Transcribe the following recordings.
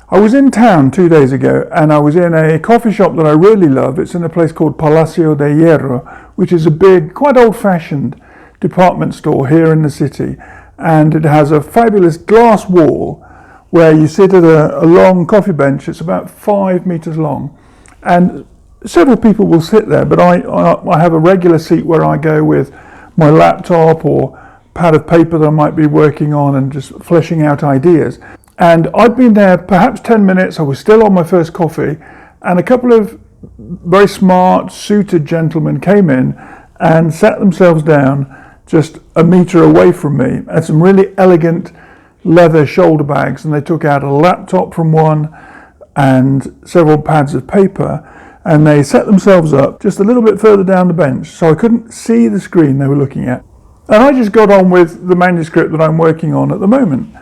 I was in town 2 days ago and I was in a coffee shop that I really love. It's in a place called Palacio de Hierro, which is a big, quite old-fashioned department store here in the city. And it has a fabulous glass wall where you sit at a long coffee bench. It's about 5 meters long. And several people will sit there, but I have a regular seat where I go with my laptop or pad of paper that I might be working on and just fleshing out ideas. And I'd been there perhaps 10 minutes. I was still on my first coffee, and a couple of very smart, suited gentlemen came in and sat themselves down just a meter away from me, and some really elegant leather shoulder bags, and they took out a laptop from one and several pads of paper, and they set themselves up just a little bit further down the bench, so I couldn't see the screen they were looking at. And I just got on with the manuscript that I'm working on at the moment.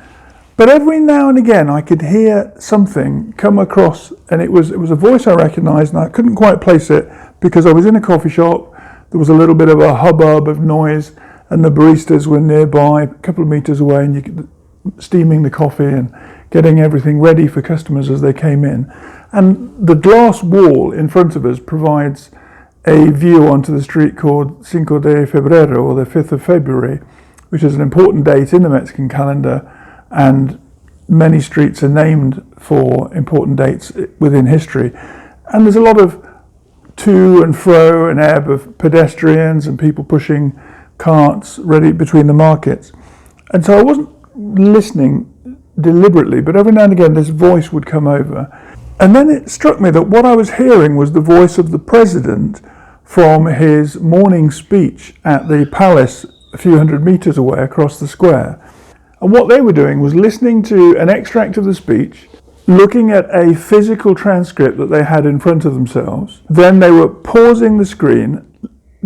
But every now and again I could hear something come across, and it was a voice I recognised, and I couldn't quite place it because I was in a coffee shop. There was a little bit of a hubbub of noise, and the baristas were nearby, a couple of meters away, and you could, steaming the coffee and getting everything ready for customers as they came in. And the glass wall in front of us provides a view onto the street called Cinco de Febrero, or the 5th of February, which is an important date in the Mexican calendar, and many streets are named for important dates within history. And there's a lot of to and fro and ebb of pedestrians and people pushing carts ready between the markets. And so I wasn't listening deliberately, but every now and again this voice would come over. And then it struck me that what I was hearing was the voice of the president from his morning speech at the palace a few hundred meters away across the square. And what they were doing was listening to an extract of the speech, looking at a physical transcript that they had in front of themselves. Then they were pausing the screen,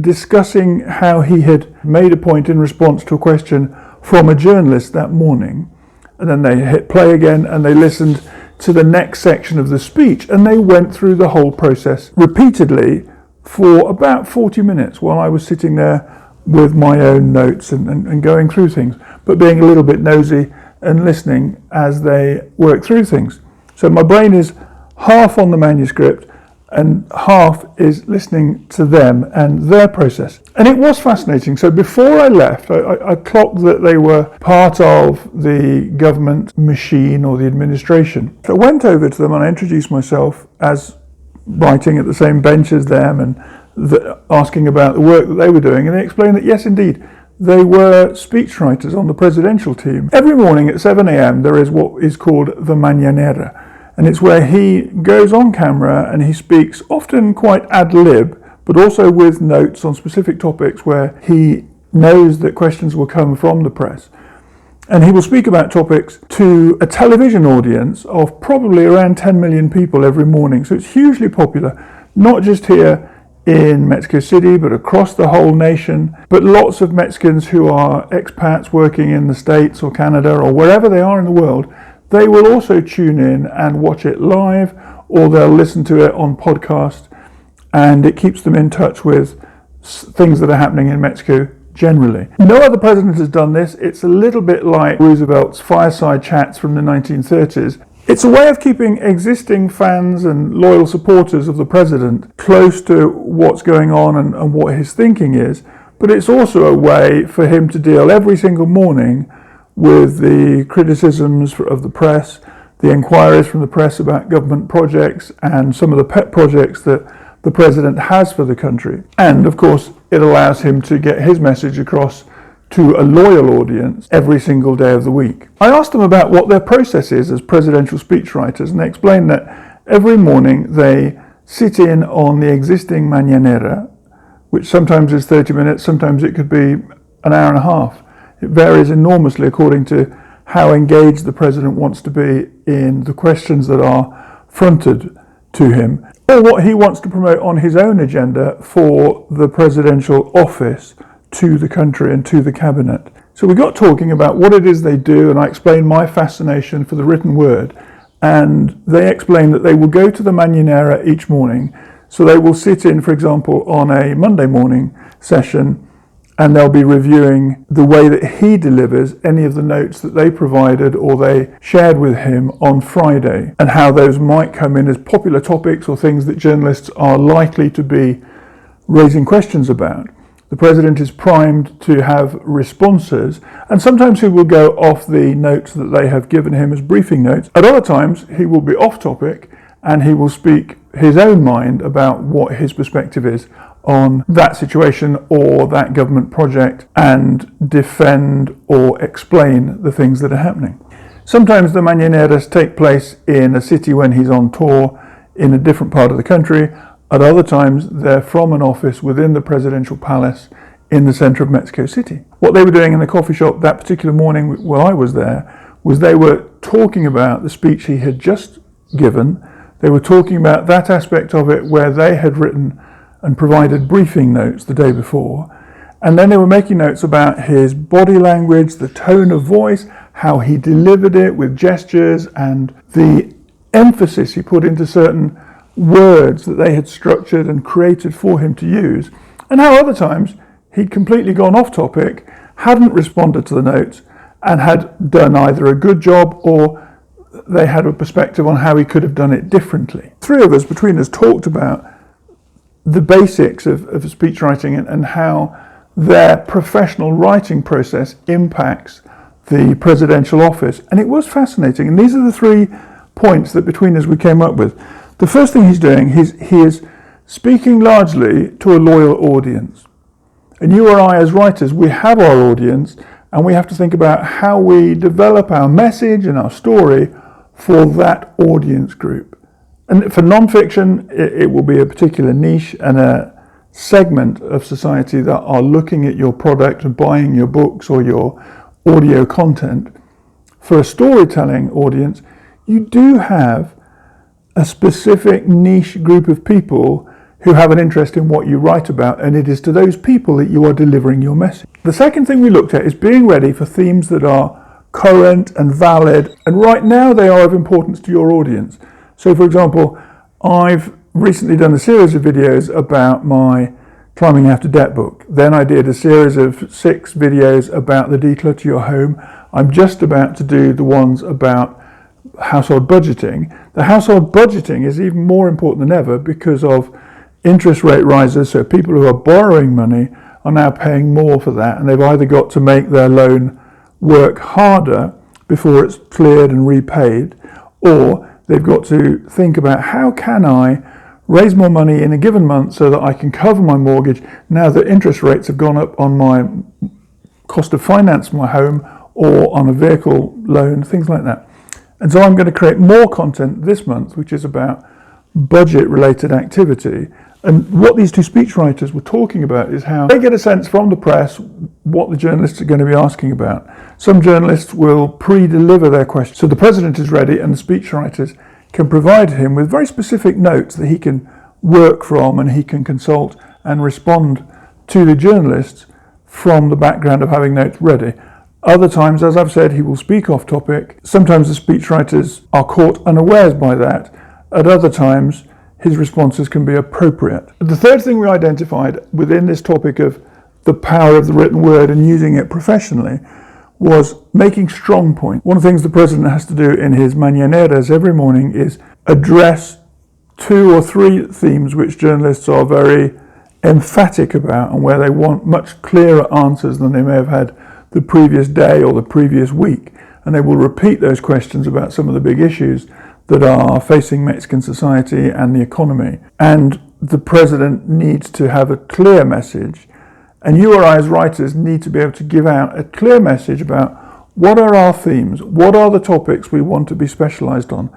discussing how he had made a point in response to a question from a journalist that morning. And then they hit play again and they listened to the next section of the speech, and they went through the whole process repeatedly for about 40 minutes while I was sitting there with my own notes and going through things, but being a little bit nosy and listening as they work through things. So my brain is half on the manuscript and half is listening to them and their process. And it was fascinating. So before I left, I clocked that they were part of the government machine or the administration. So I went over to them and I introduced myself as writing at the same bench as them and asking about the work that they were doing, and they explained that yes, indeed, they were speechwriters on the presidential team. Every morning at 7 a.m. there is what is called the Mañanera, and it's where he goes on camera and he speaks often quite ad lib, but also with notes on specific topics where he knows that questions will come from the press. And he will speak about topics to a television audience of probably around 10 million people every morning. So it's hugely popular, not just here in Mexico City, but across the whole nation. But lots of Mexicans who are expats working in the States or Canada or wherever they are in the world, they will also tune in and watch it live, or they'll listen to it on podcast, and it keeps them in touch with things that are happening in Mexico generally. No other president has done this. It's a little bit like Roosevelt's fireside chats from the 1930s. It's a way of keeping existing fans and loyal supporters of the president close to what's going on and what his thinking is, but it's also a way for him to deal every single morning with the criticisms of the press, the inquiries from the press about government projects and some of the pet projects that the president has for the country. And of course, it allows him to get his message across to a loyal audience every single day of the week. I asked them about what their process is as presidential speechwriters, and they explained that every morning they sit in on the existing Mañanera, which sometimes is 30 minutes, sometimes it could be an hour and a half. It varies enormously according to how engaged the president wants to be in the questions that are fronted to him, or what he wants to promote on his own agenda for the presidential office to the country and to the cabinet. So we got talking about what it is they do, and I explained my fascination for the written word, and they explained that they will go to the Mañanera each morning. So they will sit in, for example, on a Monday morning session and they'll be reviewing the way that he delivers any of the notes that they provided or they shared with him on Friday, and how those might come in as popular topics or things that journalists are likely to be raising questions about. The president is primed to have responses, and sometimes he will go off the notes that they have given him as briefing notes. At other times, he will be off topic and he will speak his own mind about what his perspective is on that situation or that government project and defend or explain the things that are happening. Sometimes the mañaneras take place in a city when he's on tour in a different part of the country. At other times, they're from an office within the presidential palace in the center of Mexico City. What they were doing in the coffee shop that particular morning while I was there was they were talking about the speech he had just given. They were talking about that aspect of it where they had written and provided briefing notes the day before. And then they were making notes about his body language, the tone of voice, how he delivered it with gestures, and the emphasis he put into certain words that they had structured and created for him to use, and how other times he'd completely gone off topic, hadn't responded to the notes, and had done either a good job or they had a perspective on how he could have done it differently. Three of us, between us, talked about the basics of speech writing and how their professional writing process impacts the presidential office. And it was fascinating. And these are the 3 points that between us we came up with. The first thing he's doing, he is speaking largely to a loyal audience. And you or I as writers, we have our audience, and we have to think about how we develop our message and our story for that audience group. And for non-fiction, it will be a particular niche and a segment of society that are looking at your product and buying your books or your audio content. For a storytelling audience, you do have a specific niche group of people who have an interest in what you write about, and it is to those people that you are delivering your message. The second thing we looked at is being ready for themes that are current and valid, and right now they are of importance to your audience. So for example, I've recently done a series of videos about my Climbing After Debt book. Then I did a series of 6 videos about the Declutter Your Home. I'm just about to do the ones about household budgeting. The household budgeting is even more important than ever because of interest rate rises, so people who are borrowing money are now paying more for that, and they've either got to make their loan work harder before it's cleared and repaid, or they've got to think about how can I raise more money in a given month so that I can cover my mortgage now that interest rates have gone up on my cost of finance my home or on a vehicle loan, things like that. And so I'm going to create more content this month which is about budget related activity. And what these 2 speechwriters were talking about is how they get a sense from the press what the journalists are going to be asking about. Some journalists will pre-deliver their questions, so the president is ready and the speechwriters can provide him with very specific notes that he can work from, and he can consult and respond to the journalists from the background of having notes ready. Other times, as I've said, he will speak off topic. Sometimes the speechwriters are caught unawares by that. At other times, his responses can be appropriate. The third thing we identified within this topic of the power of the written word and using it professionally was making strong points. One of the things the president has to do in his mañaneras every morning is address 2 or 3 themes which journalists are very emphatic about and where they want much clearer answers than they may have had the previous day or the previous week. And they will repeat those questions about some of the big issues that are facing Mexican society and the economy. And the president needs to have a clear message, and you or I as writers need to be able to give out a clear message about what are our themes, what are the topics we want to be specialised on,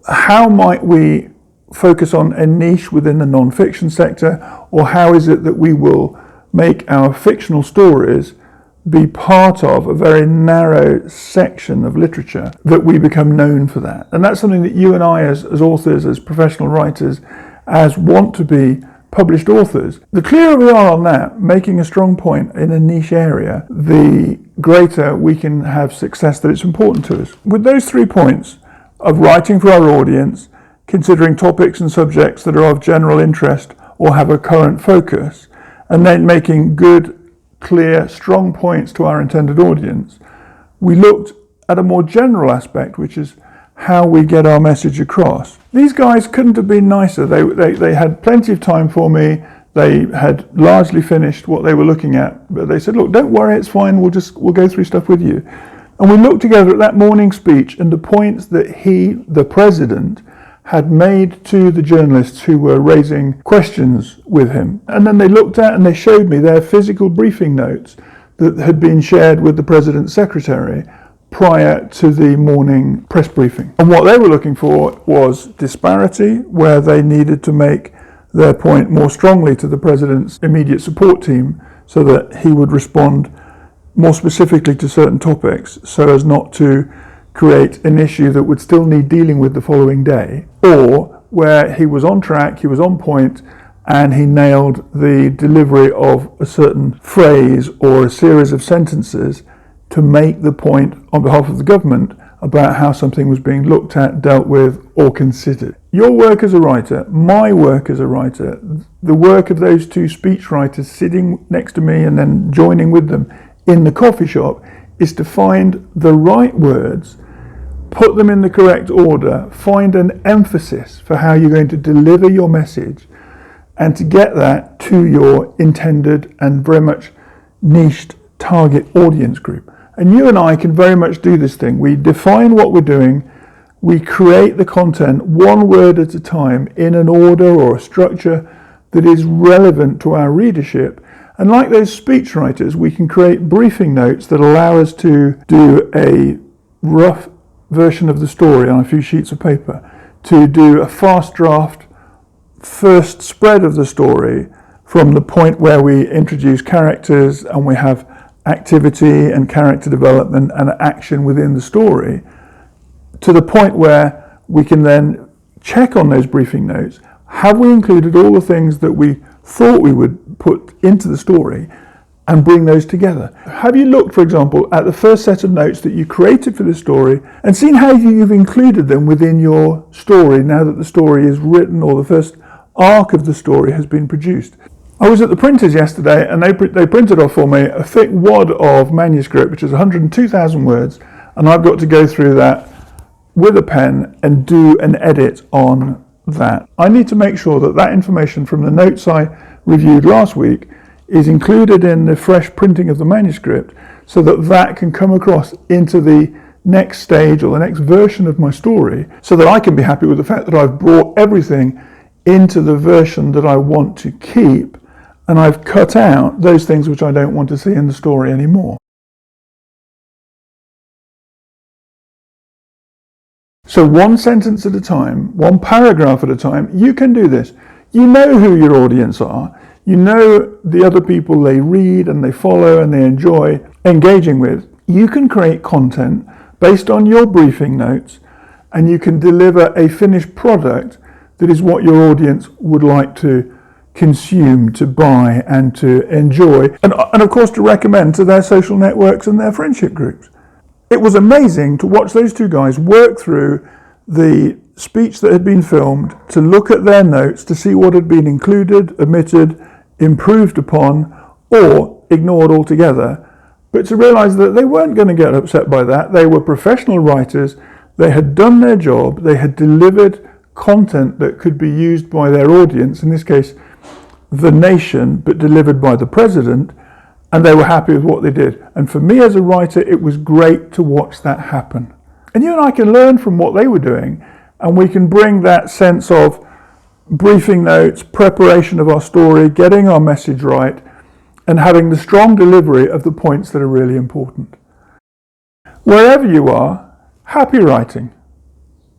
how might we focus on a niche within the non-fiction sector, or how is it that we will make our fictional stories be part of a very narrow section of literature that we become known for that. And that's something that you and I as authors, as professional writers, as want to be published authors, the clearer we are on that, making a strong point in a niche area, the greater we can have success that it's important to us. With those 3 points of writing for our audience, considering topics and subjects that are of general interest or have a current focus, and then making good clear, strong points to our intended audience. We looked at a more general aspect, which is how we get our message across. These guys couldn't have been nicer. They had plenty of time for me. They had largely finished what they were looking at, but they said, look, don't worry, it's fine, we'll go through stuff with you. And we looked together at that morning speech and the points that he, the president, had made to the journalists who were raising questions with him. And then they looked at and they showed me their physical briefing notes that had been shared with the president's secretary prior to the morning press briefing. And what they were looking for was disparity, where they needed to make their point more strongly to the president's immediate support team so that he would respond more specifically to certain topics so as not to create an issue that would still need dealing with the following day, or where he was on track, he was on point, and he nailed the delivery of a certain phrase or a series of sentences to make the point on behalf of the government about how something was being looked at, dealt with, or considered. Your work as a writer, my work as a writer, the work of those two speechwriters sitting next to me and then joining with them in the coffee shop is to find the right words, put them in the correct order, find an emphasis for how you're going to deliver your message, and to get that to your intended and very much niched target audience group. And you and I can very much do this thing. We define what we're doing, we create the content one word at a time in an order or a structure that is relevant to our readership. And like those speechwriters, we can create briefing notes that allow us to do a rough version of the story on a few sheets of paper, to do a fast draft first spread of the story from the point where we introduce characters and we have activity and character development and action within the story, to the point where we can then check on those briefing notes. Have we included all the things that we thought we would put into the story, and bring those together? Have you looked, for example, at the first set of notes that you created for the story and seen how you've included them within your story now that the story is written or the first arc of the story has been produced? I was at the printers yesterday and they printed off for me a thick wad of manuscript, which is 102,000 words, and I've got to go through that with a pen and do an edit on that. I need to make sure that that information from the notes I reviewed last week is included in the fresh printing of the manuscript so that that can come across into the next stage or the next version of my story, so that I can be happy with the fact that I've brought everything into the version that I want to keep, and I've cut out those things which I don't want to see in the story anymore. So one sentence at a time, one paragraph at a time, you can do this. You know who your audience are. You know the other people they read and they follow and they enjoy engaging with. You can create content based on your briefing notes, and you can deliver a finished product that is what your audience would like to consume, to buy and to enjoy, and of course to recommend to their social networks and their friendship groups. It was amazing to watch those two guys work through the speech that had been filmed, to look at their notes, to see what had been included, omitted, improved upon, or ignored altogether, but to realize that they weren't going to get upset by that. They were professional writers, they had done their job, they had delivered content that could be used by their audience, in this case the nation, but delivered by the president, and they were happy with what they did. And for me as a writer, it was great to watch that happen. And you and I can learn from what they were doing, and we can bring that sense of briefing notes, preparation of our story, getting our message right, and having the strong delivery of the points that are really important. Wherever you are, happy writing.